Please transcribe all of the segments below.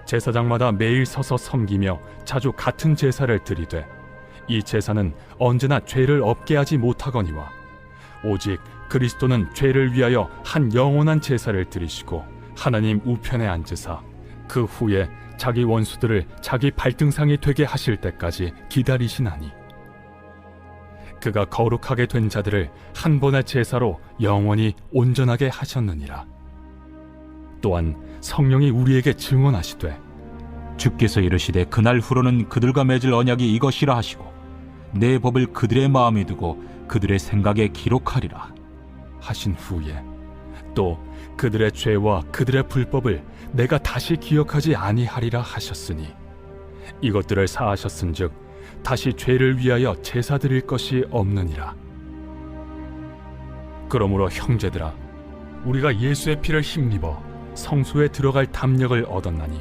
제사장마다 매일 서서 섬기며 자주 같은 제사를 드리되 이 제사는 언제나 죄를 없게 하지 못하거니와 오직 그리스도는 죄를 위하여 한 영원한 제사를 드리시고 하나님 우편에 앉으사 그 후에 자기 원수들을 자기 발등상이 되게 하실 때까지 기다리시나니 그가 거룩하게 된 자들을 한 번의 제사로 영원히 온전하게 하셨느니라. 또한 성령이 우리에게 증언하시되 주께서 이르시되 그날 후로는 그들과 맺을 언약이 이것이라 하시고 내 법을 그들의 마음에 두고 그들의 생각에 기록하리라 하신 후에 또 그들의 죄와 그들의 불법을 내가 다시 기억하지 아니하리라 하셨으니 이것들을 사하셨은즉 다시 죄를 위하여 제사 드릴 것이 없느니라. 그러므로 형제들아, 우리가 예수의 피를 힘입어 성소에 들어갈 담력을 얻었나니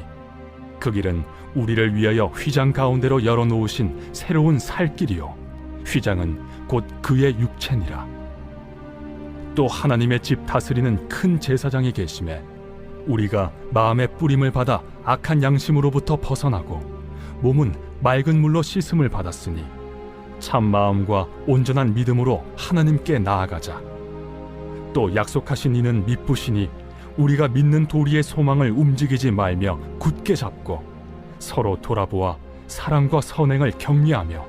그 길은 우리를 위하여 휘장 가운데로 열어놓으신 새로운 살 길이요 휘장은 곧 그의 육체니라. 또 하나님의 집 다스리는 큰 제사장이 계심에 우리가 마음의 뿌림을 받아 악한 양심으로부터 벗어나고 몸은 맑은 물로 씻음을 받았으니 참 마음과 온전한 믿음으로 하나님께 나아가자. 또 약속하신 이는 미쁘시니 우리가 믿는 도리의 소망을 움직이지 말며 굳게 잡고 서로 돌아보아 사랑과 선행을 격려하며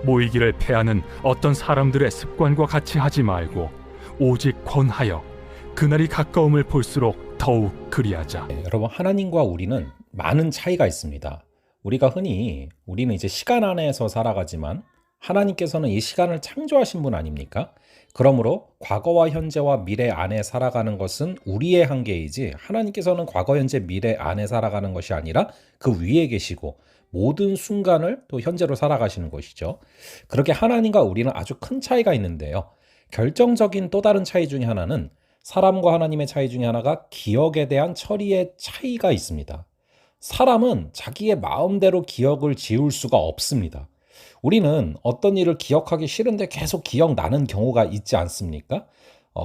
모이기를 패하는 어떤 사람들의 습관과 같이 하지 말고 오직 권하여 그날이 가까움을 볼수록 더욱 그리하자. 여러분, 하나님과 우리는 많은 차이가 있습니다. 우리는 이제 시간 안에서 살아가지만 하나님께서는 이 시간을 창조하신 분 아닙니까? 그러므로 과거와 현재와 미래 안에 살아가는 것은 우리의 한계이지 하나님께서는 과거, 현재, 미래 안에 살아가는 것이 아니라 그 위에 계시고 모든 순간을 또 현재로 살아가시는 것이죠. 그렇게 하나님과 우리는 아주 큰 차이가 있는데요. 결정적인 또 다른 차이 중에 하나는 사람과 하나님의 차이 중에 하나가 기억에 대한 처리의 차이가 있습니다. 사람은 자기의 마음대로 기억을 지울 수가 없습니다. 우리는 어떤 일을 기억하기 싫은데 계속 기억나는 경우가 있지 않습니까?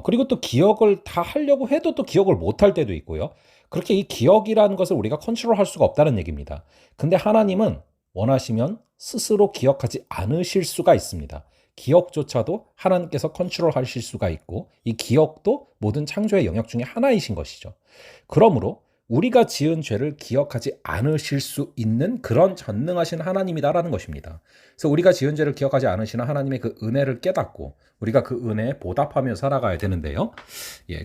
그리고 또 기억을 다 하려고 해도 또 기억을 못할 때도 있고요. 그렇게 이 기억이라는 것을 우리가 컨트롤할 수가 없다는 얘기입니다. 근데 하나님은 원하시면 스스로 기억하지 않으실 수가 있습니다. 기억조차도 하나님께서 컨트롤하실 수가 있고 이 기억도 모든 창조의 영역 중에 하나이신 것이죠. 그러므로 우리가 지은 죄를 기억하지 않으실 수 있는 그런 전능하신 하나님이다라는 것입니다. 그래서 우리가 지은 죄를 기억하지 않으시는 하나님의 그 은혜를 깨닫고 우리가 그 은혜에 보답하며 살아가야 되는데요.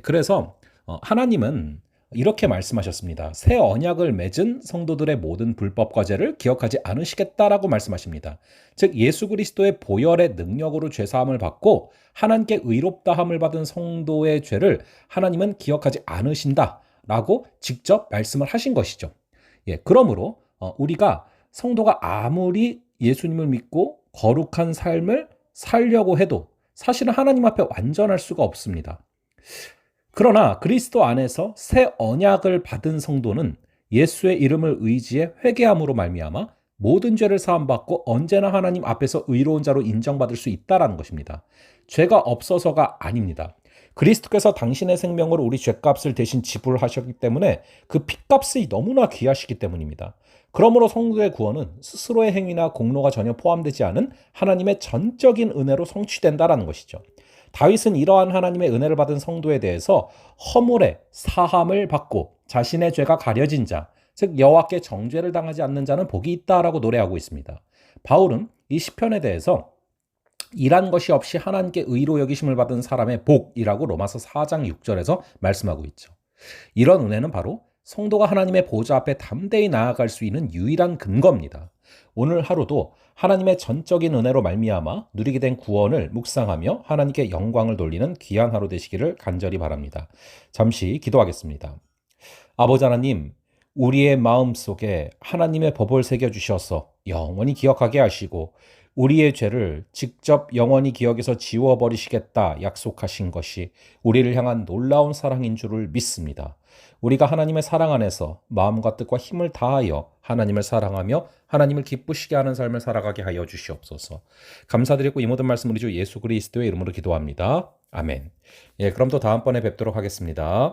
그래서 하나님은 이렇게 말씀하셨습니다. 새 언약을 맺은 성도들의 모든 불법과 죄를 기억하지 않으시겠다라고 말씀하십니다. 즉 예수 그리스도의 보혈의 능력으로 죄사함을 받고 하나님께 의롭다함을 받은 성도의 죄를 하나님은 기억하지 않으신다라고 직접 말씀을 하신 것이죠. 그러므로 우리가 성도가 아무리 예수님을 믿고 거룩한 삶을 살려고 해도 사실은 하나님 앞에 완전할 수가 없습니다. 그러나 그리스도 안에서 새 언약을 받은 성도는 예수의 이름을 의지해 회개함으로 말미암아 모든 죄를 사함받고 언제나 하나님 앞에서 의로운 자로 인정받을 수 있다는 것입니다. 죄가 없어서가 아닙니다. 그리스도께서 당신의 생명으로 우리 죄값을 대신 지불하셨기 때문에 그 핏값이 너무나 귀하시기 때문입니다. 그러므로 성도의 구원은 스스로의 행위나 공로가 전혀 포함되지 않은 하나님의 전적인 은혜로 성취된다는 것이죠. 다윗은 이러한 하나님의 은혜를 받은 성도에 대해서 허물의 사함을 받고 자신의 죄가 가려진 자, 즉 여호와께 정죄를 당하지 않는 자는 복이 있다라고 노래하고 있습니다. 바울은 이 시편에 대해서 일한 것이 없이 하나님께 의로 여기심을 받은 사람의 복이라고 로마서 4장 6절에서 말씀하고 있죠. 이런 은혜는 바로 성도가 하나님의 보좌 앞에 담대히 나아갈 수 있는 유일한 근거입니다. 오늘 하루도 하나님의 전적인 은혜로 말미암아 누리게 된 구원을 묵상하며 하나님께 영광을 돌리는 귀한 하루 되시기를 간절히 바랍니다. 잠시 기도하겠습니다. 아버지 하나님, 우리의 마음속에 하나님의 법을 새겨주셔서 영원히 기억하게 하시고 우리의 죄를 직접 영원히 기억에서 지워버리시겠다 약속하신 것이 우리를 향한 놀라운 사랑인 줄을 믿습니다. 우리가 하나님의 사랑 안에서 마음과 뜻과 힘을 다하여 하나님을 사랑하며 하나님을 기쁘시게 하는 삶을 살아가게 하여 주시옵소서. 감사드리고 이 모든 말씀 우리 주 예수 그리스도의 이름으로 기도합니다. 아멘. 그럼 또 다음번에 뵙도록 하겠습니다.